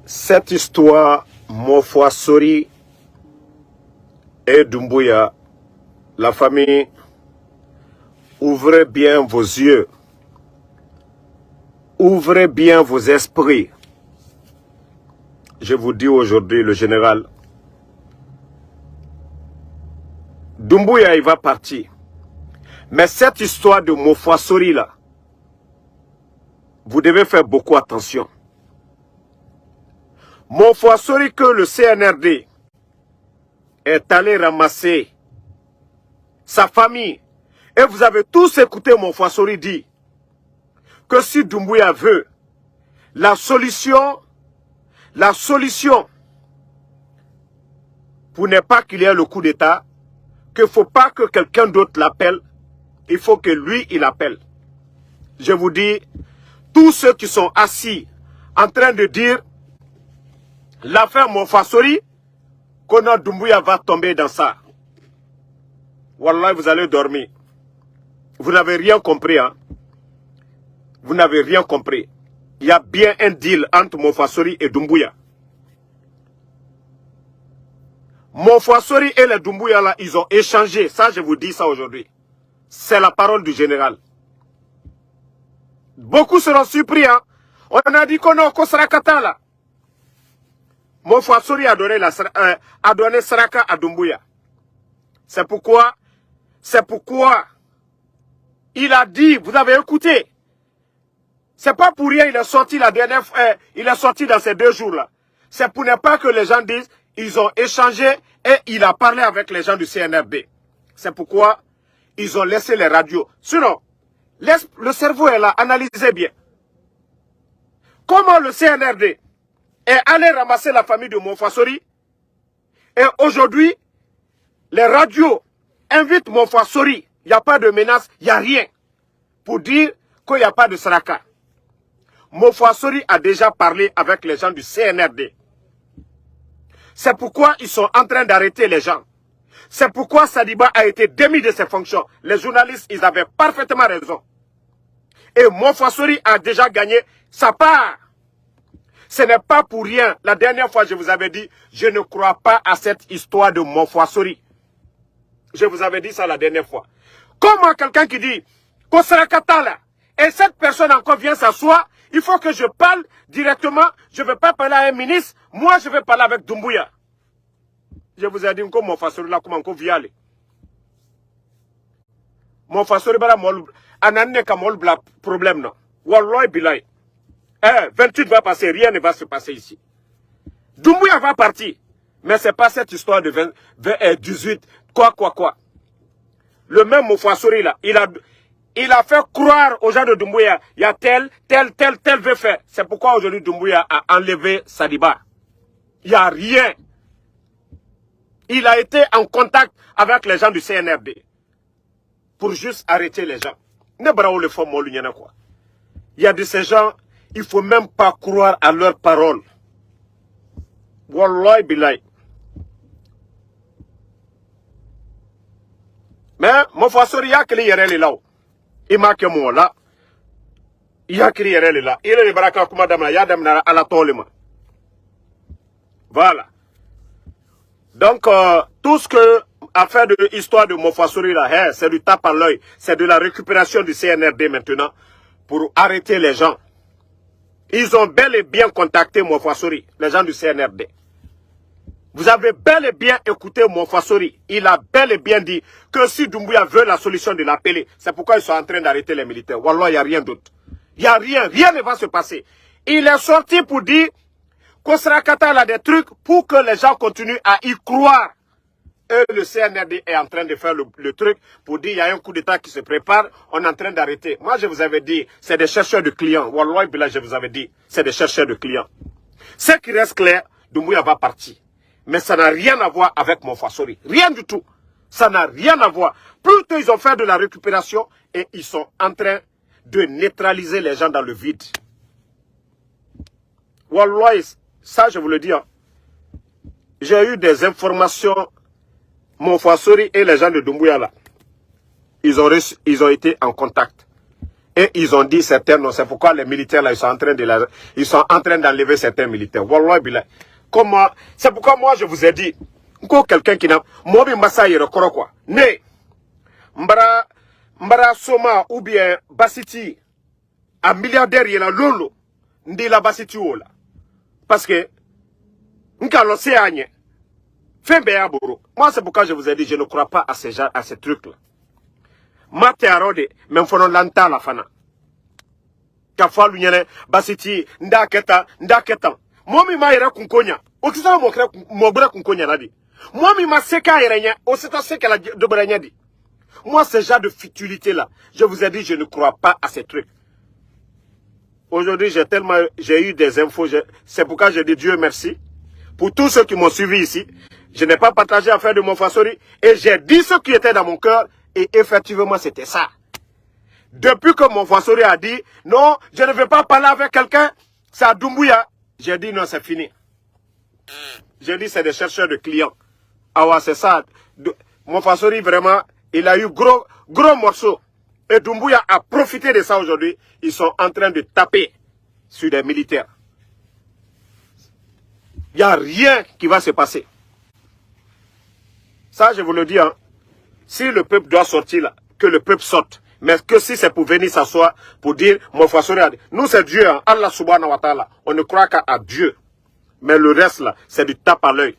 Cette histoire, Mofwa Sori et Doumbouya, la famille, ouvrez bien vos yeux, ouvrez bien vos esprits. Je vous dis aujourd'hui, le général, Doumbouya, il va partir. Mais cette histoire de Mofwa Sori là, vous devez faire beaucoup attention. Mofwa Sori que le CNRD est allé ramasser sa famille. Et vous avez tous écouté Mofwa Sori dire que si Doumbouya veut, la solution, pour ne pas qu'il y ait le coup d'État, qu'il ne faut pas que quelqu'un d'autre l'appelle, il faut que lui, il appelle. Je vous dis, tous ceux qui sont assis en train de dire l'affaire Mofwa Sori, qu'on Doumbouya va tomber dans ça. Wallah, vous allez dormir. Vous n'avez rien compris, hein? Vous n'avez rien compris. Il y a bien un deal entre Mofwa Sori et Doumbouya. Mofwa Sori et les Doumbouya là, ils ont échangé. Ça, je vous dis ça aujourd'hui. C'est la parole du général. Beaucoup seront surpris, hein? On a dit qu'on a au Kosrakata là. Mofwa Sori a donné Saraka à Doumbouya. C'est pourquoi il a dit, vous avez écouté. C'est pas pour rien il est sorti la dernière fois, il est sorti dans ces 2 jours-là. C'est pour ne pas que les gens disent, ils ont échangé et il a parlé avec les gens du CNRD. C'est pourquoi ils ont laissé les radios. Sinon, le cerveau est là, analysez bien. Comment le CNRD est allé ramasser la famille de Mofwa Sori et aujourd'hui, les radios invitent Mofwa Sori. Il n'y a pas de menace, il n'y a rien pour dire qu'il n'y a pas de Saraka. Mofwa Sori a déjà parlé avec les gens du CNRD. C'est pourquoi ils sont en train d'arrêter les gens. C'est pourquoi Sadiba a été démis de ses fonctions. Les journalistes, ils avaient parfaitement raison. Et Mofwa Sori a déjà gagné sa part. Ce n'est pas pour rien. La dernière fois, je vous avais dit, je ne crois pas à cette histoire de Mofwa Sori. Je vous avais dit ça la dernière fois. Comment quelqu'un qui dit Kosrakata là, et cette personne encore vient s'asseoir, il faut que je parle directement, je ne vais pas parler à un ministre, moi je vais parler avec Doumbouya. Je vous ai dit que Mofwa Sori là, comment on vient aller. Mofwa Sori là, anane ka mol bla problème non. Wallahi bilay. 28 va passer, rien ne va se passer ici. Doumbouya va partir. Mais ce n'est pas cette histoire de 18, quoi. Le même Mofwa Sori là, il a fait croire aux gens de Doumbouya, il y a tel veut faire. C'est pourquoi aujourd'hui Doumbouya a enlevé Sadiba. Il n'y a rien. Il a été en contact avec les gens du CNRD pour juste arrêter les gens. Il y a de ces gens, il ne faut même pas croire à leurs paroles. Wallahi billahi. Mais Mofwa Sori, il y a que les là. Il m'a que moi là. Il y a que les là. Il est le baraka kuma damna, ya damna à la tolema. Voilà. Donc, tout ce que affaire de histoire de Mofwa Sori là, c'est du tape à l'œil. C'est de la récupération du CNRD maintenant pour arrêter les gens. Ils ont bel et bien contacté Mofwa Sori, les gens du CNRD. Vous avez bel et bien écouté Mofwa Sori. Il a bel et bien dit que si Doumbouya veut la solution de l'appeler, c'est pourquoi ils sont en train d'arrêter les militaires. Wallah, il n'y a rien d'autre. Il n'y a rien ne va se passer. Il est sorti pour dire Kosrakata a des trucs pour que les gens continuent à y croire. Et le CNRD est en train de faire le truc pour dire il y a un coup d'État qui se prépare, on est en train d'arrêter. Moi, je vous avais dit, c'est des chercheurs de clients. Wallah, je vous avais dit, c'est des chercheurs de clients. Ce qui reste clair, Doumbouya va partir. Mais ça n'a rien à voir avec Mofwa Sori. Rien du tout. Ça n'a rien à voir. Plutôt, ils ont fait de la récupération et ils sont en train de neutraliser les gens dans le vide. Wallah, ça, je vous le dis. Hein. J'ai eu des informations. Mofwa Sori et les gens de Doumbouya là, ils ont été en contact. Et ils ont dit certains non. C'est pourquoi les militaires là, ils sont en train d'enlever certains militaires. Wallah billah. Comment? C'est pourquoi moi je vous ai dit, quelqu'un qui n'a, moi bi massa yere koro quoi. Ne, mbara Soma ou bien Basiti, un milliardaire yela lolo, ndi la Basiti ou là. Parce que, nkalo se agne, fembe ya boro. Moi c'est pourquoi je vous ai dit, je ne crois pas à ces trucs là. Mate arode, men fonon lanta la fana. Kafwa lunyene, Basiti, ndaketa. Momi ma yere kunkonya. Okisa mo bra kunkonya nadi. Momi ma seka yerenya, osita seka la dobrenya di. Moi, ce genre de futilité là, je vous ai dit, je ne crois pas à ces trucs. Aujourd'hui, j'ai eu des infos, c'est pourquoi je dis Dieu merci. Pour tous ceux qui m'ont suivi ici, je n'ai pas partagé l'affaire de Monfassori et j'ai dit ce qui était dans mon cœur et effectivement, c'était ça. Depuis que Monfassori a dit, non, je ne veux pas parler avec quelqu'un, c'est à Doumbouya. J'ai dit, non, c'est fini. J'ai dit, c'est des chercheurs de clients. Ah ouais, c'est ça. Monfassori, vraiment, il a eu gros morceaux. Et Doumbouya a profité de ça aujourd'hui. Ils sont en train de taper sur des militaires. Il n'y a rien qui va se passer. Ça, je vous le dis, hein. Si le peuple doit sortir là, que le peuple sorte. Mais que si c'est pour venir s'asseoir, pour dire, Monfassori a dit, nous c'est Dieu, hein, Allah subhanahu wa ta'ala. On ne croit qu'à Dieu. Mais le reste là, c'est du tape à l'œil.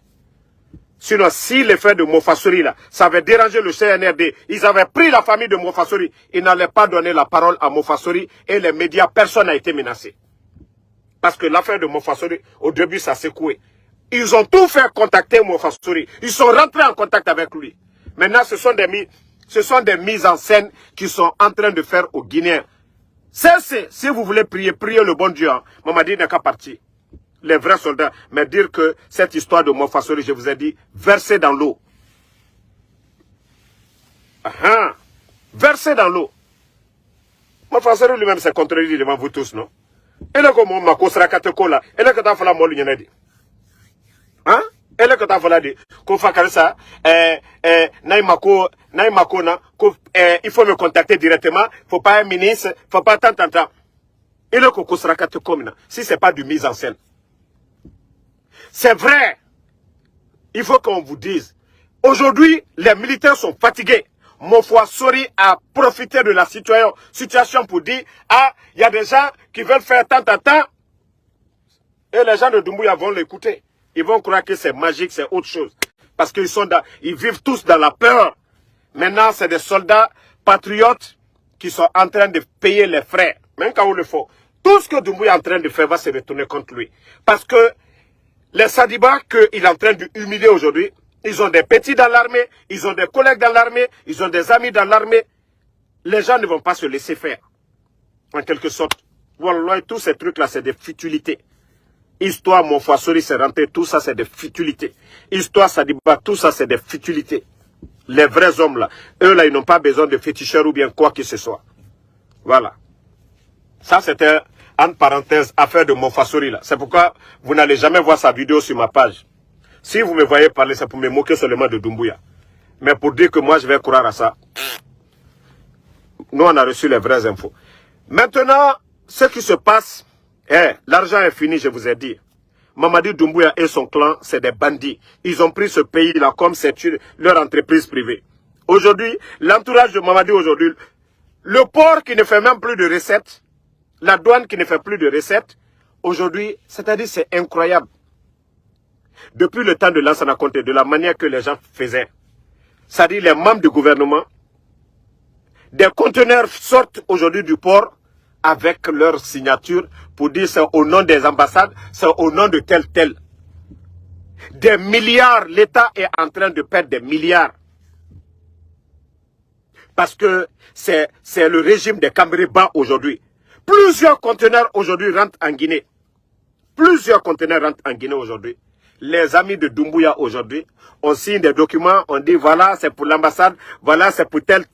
Sinon, si l'effet de Monfassori là, ça avait dérangé le CNRD, ils avaient pris la famille de Monfassori, ils n'allaient pas donner la parole à Monfassori et les médias, personne n'a été menacé. Parce que l'affaire de Monfassori, au début, ça s'est secoué. Ils ont tout fait contacter Monfassori. Ils sont rentrés en contact avec lui. Maintenant, ce sont des mises en scène qui sont en train de faire aux Guinéens. Si vous voulez prier le bon Dieu. Hein. Mamadi n'est qu'à partir. Les vrais soldats. Mais dire que cette histoire de Monfassori, je vous ai dit, versée dans l'eau. Versée dans l'eau. Monfassori lui-même s'est contredit devant vous tous, non? Et là, comme on sera là, et là, quand on fait la molle, il y en a dit. Hein? Et là, quand on fait la dit, qu'on fait comme ça, naïmako, il faut me contacter directement, faut pas un ministre, faut pas tant. Et là, qu'on sera comme si c'est pas du mise en scène. C'est vrai. Il faut qu'on vous dise. Aujourd'hui, les militaires sont fatigués. Monfassori a profité de la situation pour dire, ah, il y a des gens qui veulent faire tant. Et les gens de Doumbouya vont l'écouter. Ils vont croire que c'est magique, c'est autre chose. Parce qu'ils vivent tous dans la peur. Maintenant, c'est des soldats patriotes qui sont en train de payer les frais. Même quand on le faut. Tout ce que Doumbouya est en train de faire va se retourner contre lui. Parce que les Sadibas qu'il est en train d'humilier aujourd'hui, ils ont des petits dans l'armée, ils ont des collègues dans l'armée, ils ont des amis dans l'armée. Les gens ne vont pas se laisser faire. En quelque sorte. Wallah, tous ces trucs-là, c'est des futilités. Histoire Monfassori, c'est rentré, tout ça, c'est des futilités. Histoire Sadiba, tout ça, c'est des futilités. Les vrais hommes, là, eux, là, ils n'ont pas besoin de féticheurs ou bien quoi que ce soit. Voilà. Ça, c'était, entre parenthèses, affaire de Monfassori, là. C'est pourquoi vous n'allez jamais voir sa vidéo sur ma page. Si vous me voyez parler, c'est pour me moquer seulement de Doumbouya. Mais pour dire que moi, je vais croire à ça. Nous, on a reçu les vraies infos. Maintenant, ce qui se passe, l'argent est fini, je vous ai dit. Mamadi Doumbouya et son clan, c'est des bandits. Ils ont pris ce pays-là comme c'est leur entreprise privée. Aujourd'hui, l'entourage de Mamadi aujourd'hui, le port qui ne fait même plus de recettes, la douane qui ne fait plus de recettes, aujourd'hui, c'est-à-dire c'est incroyable. Depuis le temps de Lansana Conté, de la manière que les gens faisaient, c'est-à-dire les membres du gouvernement, des conteneurs sortent aujourd'hui du port avec leur signature pour dire c'est au nom des ambassades, c'est au nom de tel. Des milliards, l'État est en train de perdre des milliards. Parce que c'est le régime des Cambréba aujourd'hui. Plusieurs conteneurs aujourd'hui rentrent en Guinée. Plusieurs conteneurs rentrent en Guinée aujourd'hui. Les amis de Doumbouya aujourd'hui, on signe des documents, on dit voilà c'est pour l'ambassade, voilà c'est pour tel.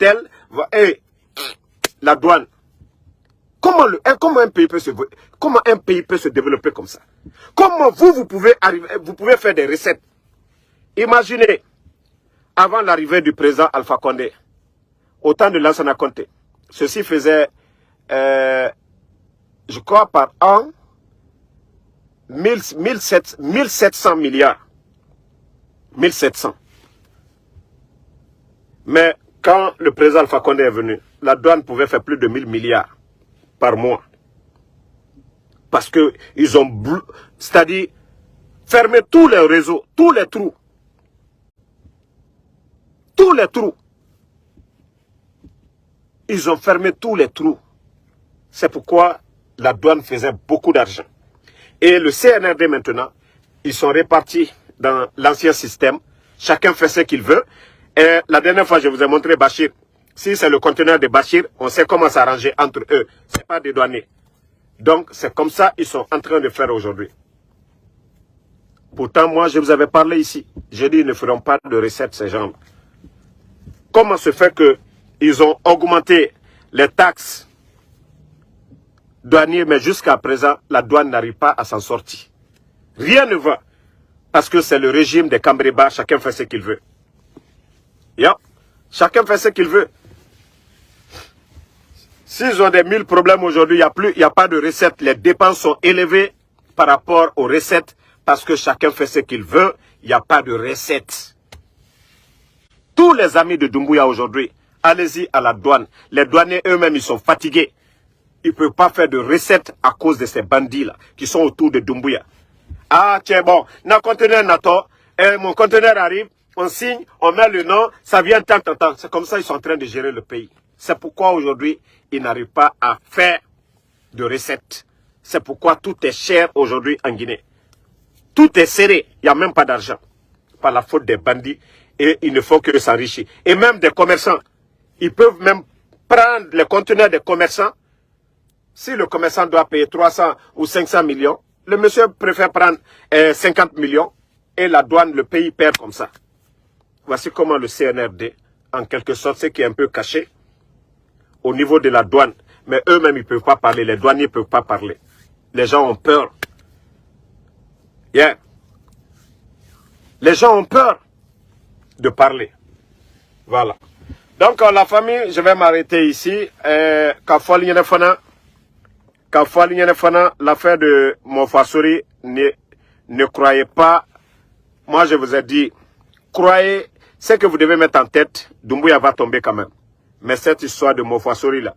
Et la douane. Comment un pays peut se développer comme ça? Comment vous pouvez faire des recettes? Imaginez, avant l'arrivée du président Alpha Condé, au temps de Lansana Conté, ceci faisait je crois par an, 1700 milliards. 1700. Mais quand le président Alpha Condé est venu, la douane pouvait faire plus de 1000 milliards par mois. Parce qu'ils ont, c'est-à-dire, fermé tous les réseaux, tous les trous. Tous les trous. Ils ont fermé tous les trous. C'est pourquoi la douane faisait beaucoup d'argent. Et le CNRD maintenant, ils sont répartis dans l'ancien système. Chacun fait ce qu'il veut. Et la dernière fois, je vous ai montré Bachir. Si c'est le conteneur de Bachir, on sait comment s'arranger entre eux. Ce n'est pas des douaniers. Donc, c'est comme ça qu'ils sont en train de faire aujourd'hui. Pourtant, moi, je vous avais parlé ici. J'ai dit, ils ne feront pas de recettes, ces gens-là. Comment se fait qu'ils ont augmenté les taxes douanières, mais jusqu'à présent, la douane n'arrive pas à s'en sortir. Rien ne va. Parce que c'est le régime des Cambreba, chacun fait ce qu'il veut. Yeah. Chacun fait ce qu'il veut. S'ils ont des 1000 problèmes aujourd'hui, il n'y a pas de recettes. Les dépenses sont élevées par rapport aux recettes parce que chacun fait ce qu'il veut. Il n'y a pas de recettes. Tous les amis de Doumbouya aujourd'hui, allez-y à la douane. Les douaniers eux-mêmes, ils sont fatigués. Ils ne peuvent pas faire de recettes à cause de ces bandits-là qui sont autour de Doumbouya. Ah, tiens, bon, notre conteneur n'attend. Mon conteneur arrive, on signe, on met le nom, ça vient tant. C'est comme ça qu'ils sont en train de gérer le pays. C'est pourquoi aujourd'hui, ils n'arrivent pas à faire de recettes. C'est pourquoi tout est cher aujourd'hui en Guinée. Tout est serré, il n'y a même pas d'argent. Par la faute des bandits, et il ne faut que s'enrichir. Et même des commerçants, ils peuvent même prendre les conteneurs des commerçants. Si le commerçant doit payer 300 ou 500 millions, le monsieur préfère prendre 50 millions et la douane, le pays perd comme ça. Voici comment le CNRD, en quelque sorte, ce qui est un peu caché au niveau de la douane. Mais eux-mêmes, ils ne peuvent pas parler. Les douaniers ne peuvent pas parler. Les gens ont peur. Yeah. Les gens ont peur de parler. Voilà. Donc, la famille, je vais m'arrêter ici. L'affaire de Mofasori, ne croyez pas. Moi, je vous ai dit, croyez, ce que vous devez mettre en tête, Doumbouya va tomber quand même. Mais cette histoire de Mofasori là,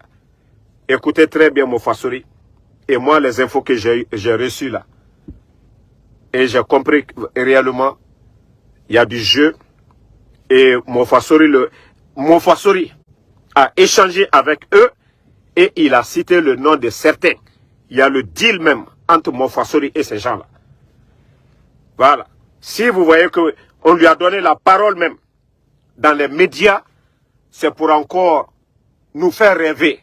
écoutez très bien Mofasori. Et moi, les infos que j'ai reçues là, et j'ai compris que, réellement, il y a du jeu. Et Mofasori a échangé avec eux et il a cité le nom de certains. Il y a le deal même entre Mofasori et ces gens-là. Voilà. Si vous voyez qu'on lui a donné la parole même dans les médias, c'est pour encore nous faire rêver.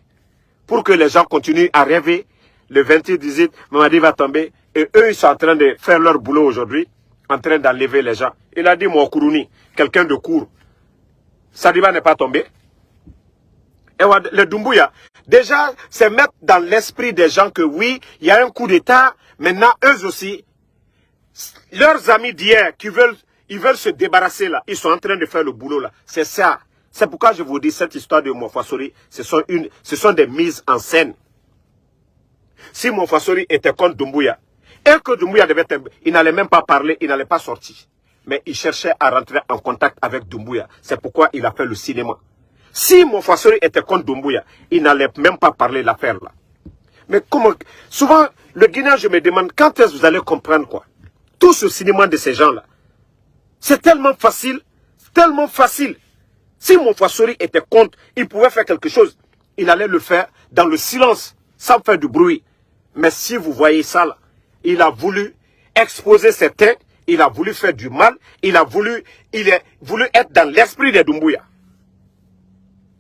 Pour que les gens continuent à rêver. Le 28-18, Mamadi va tomber. Et eux, ils sont en train de faire leur boulot aujourd'hui, en train d'enlever les gens. Il a dit, mon Kourouni, quelqu'un de court. Sadiba n'est pas tombé. Et le Doumbouya, déjà, c'est mettre dans l'esprit des gens que oui, il y a un coup d'État. Maintenant, eux aussi, leurs amis d'hier ils veulent se débarrasser là. Ils sont en train de faire le boulot là. C'est ça. C'est pourquoi je vous dis, cette histoire de Mofasori, ce sont des mises en scène. Si Mofasori était contre Doumbouya, et que Doumbouya devait être, il n'allait même pas parler, il n'allait pas sortir. Mais il cherchait à rentrer en contact avec Doumbouya. C'est pourquoi il a fait le cinéma. Si Mofasori était contre Doumbouya, il n'allait même pas parler de l'affaire là. Mais comment, souvent, le Guinéen, je me demande, quand est-ce que vous allez comprendre quoi? Tout ce cinéma de ces gens-là. C'est tellement facile, tellement facile. Si Mofasori était contre, il pouvait faire quelque chose. Il allait le faire dans le silence, sans faire du bruit. Mais si vous voyez ça là, il a voulu exposer certains, il a voulu faire du mal, il a voulu être dans l'esprit de Doumbouya.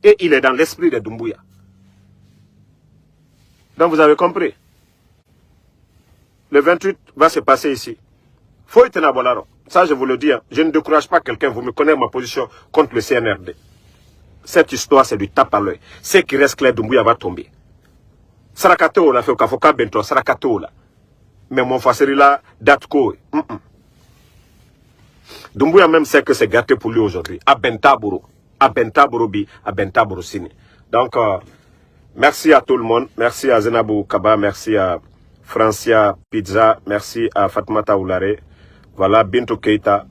Et il est dans l'esprit de Doumbouya. Donc vous avez compris. Le 28 va se passer ici. Faut être Bolaro. Ça je vous le dis. Hein. Je ne décourage pas quelqu'un. Vous me connaissez ma position contre le CNRD. Cette histoire c'est du tape à l'œil. Ce qui reste clair, Doumbouya va tomber. Sarakato la fait au Kafoka Bento. Sarakato la. Mais mon Faseri là, date quoi. Doumbouya même sait que c'est gâté pour lui aujourd'hui. À Bentaboro. À Bentaboro bi, à Bentaboro Sini. Donc, Merci à tout le monde. Merci à Zenabou Kaba. Merci à Francia Pizza. Merci à Fatmata Oulare. Voilà, Bintou Keita.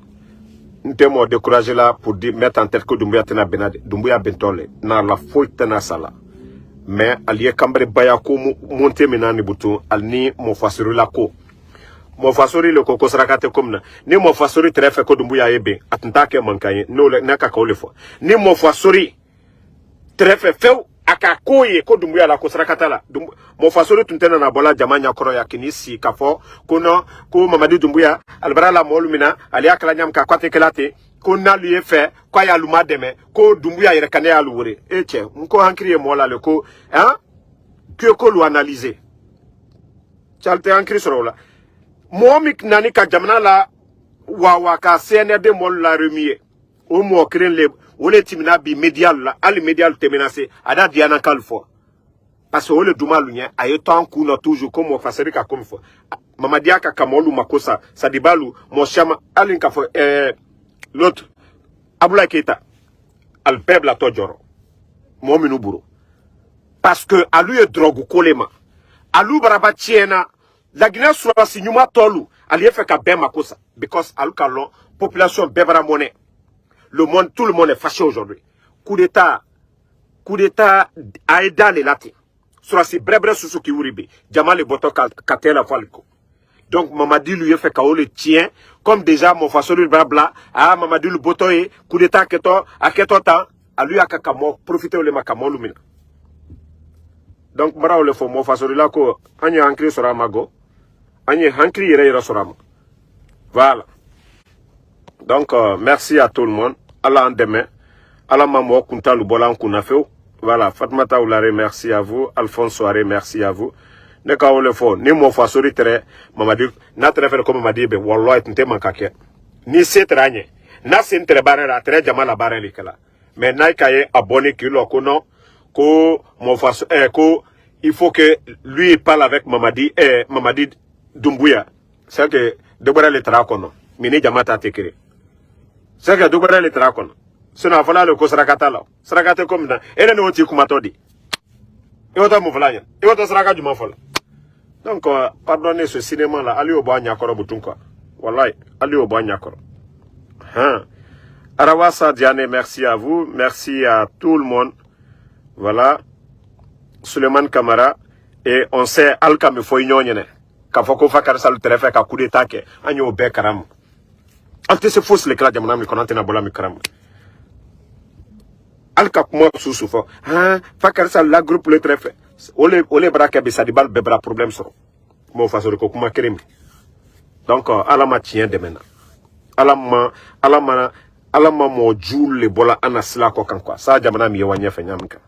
Nous sommes découragés là pour mettre en tête que Doumbouya tena benade. Doumbouya bentole. Na la foi tena sala. Mais allié Kambre Bayako monte menani bouton. Alni mon fasuru la ko. Mon fasuri le koko sarakate comme na. Ni mon fasuri très fait que Doumbouya ebe. Atenta ke mankaye. No le na kaka ole fo. Ni mon fasuri très fait aka koye ko Doumbouya la ko sarakata la. Mon fasuri tuntena na bola jamanya koro ya kinisi kafo. Kono ko Mamadi Doumbouya albara la molumina ali akala nyam ka kwate kelate. Ko na lui fait kwa ya luma deme ko Doumbouya yere kane ya luwure. Eche mko hankriye mola le ko hein ko lu analyser. Chalte hankri soro la. Momik nani ka jamana la wawa ka CNRD mol la remie o mo kren le wole timina bi medial la ali medial te menacé ada diana kalfo parce que wole dumalu nya ayeto an kuna toujours comme faseri ka comme fo Mamadi aka kamolu makosa sadibalu mo chama ali ka fo l'autre Abdoulaye Keita al peuple a tojoro mo minu buro parce que alu e drogue kolema alu baraba tiena la Guinée soit si nous matolu, allié fait qu'à ben makosa, because alukalo population bebara monnaie. Le monde, tout le monde est fâché aujourd'hui. Coup d'état a aidé les latis. Sur ces brebre sous qui uribe, Jamal le boto katela falco. Donc Mamadi lui fait qu'à le tien, comme déjà mon façon de blabla, ah Mamadi le boto et coup d'état keto, à keto temps, à lui à kakamo, profiter le makamo lumina. Donc bravo le faux mon façon de la ko, anya ancré sur amago. Voilà. Donc, merci à tout le monde. Allah en demain. Allah mamo kunta lubola kunafeu. Voilà. Fatmata Oulare, merci à vous. Alphonse Soare, merci à vous. Ne ka le fo. Ni mo fa sori tere. Mamadi. Na tere faire comme Mamadi be. Wallah tente mankake. Ni se tranye. Na se tere barera. Tere jamala barera likala. Mais na kaye abonné kilo kono. Ko mo fa ko. Il faut que lui parle avec Mamadi. Mamadi Doumbouya, c'est que Doumbouya le tracono, mini jamata tekere. C'est que Doumbouya le tracono. Sinon, voilà le Kosrakata là. Srakate comme ça. Et le nouveau Kumatodi. Et autant Mouflanya. Et autant Sraka du Mafol. Donc, pardonnez ce cinéma là. Allez au Boanya Koro Boutunka. Wallahi, allez au Boanya Koro. Hein. Arawasa Diane, merci à vous. Merci à tout le monde. Voilà. Suleiman Kamara. Et on sait Alka me foi nyonyene. Kafoko fakar salu terefe ka coup d'état ke anyo be karam ante se fausse le kla jamana mi konante na bola mi karam alka kuma susu fo ha fakar sal la groupe le terefe ole braka be sadibal be bra problème so mo faso ko kuma kerem donc ala ma tien de mena ala ma mo joule le bola anasla ko kan quoi ça jamana mi wanya fe nyamka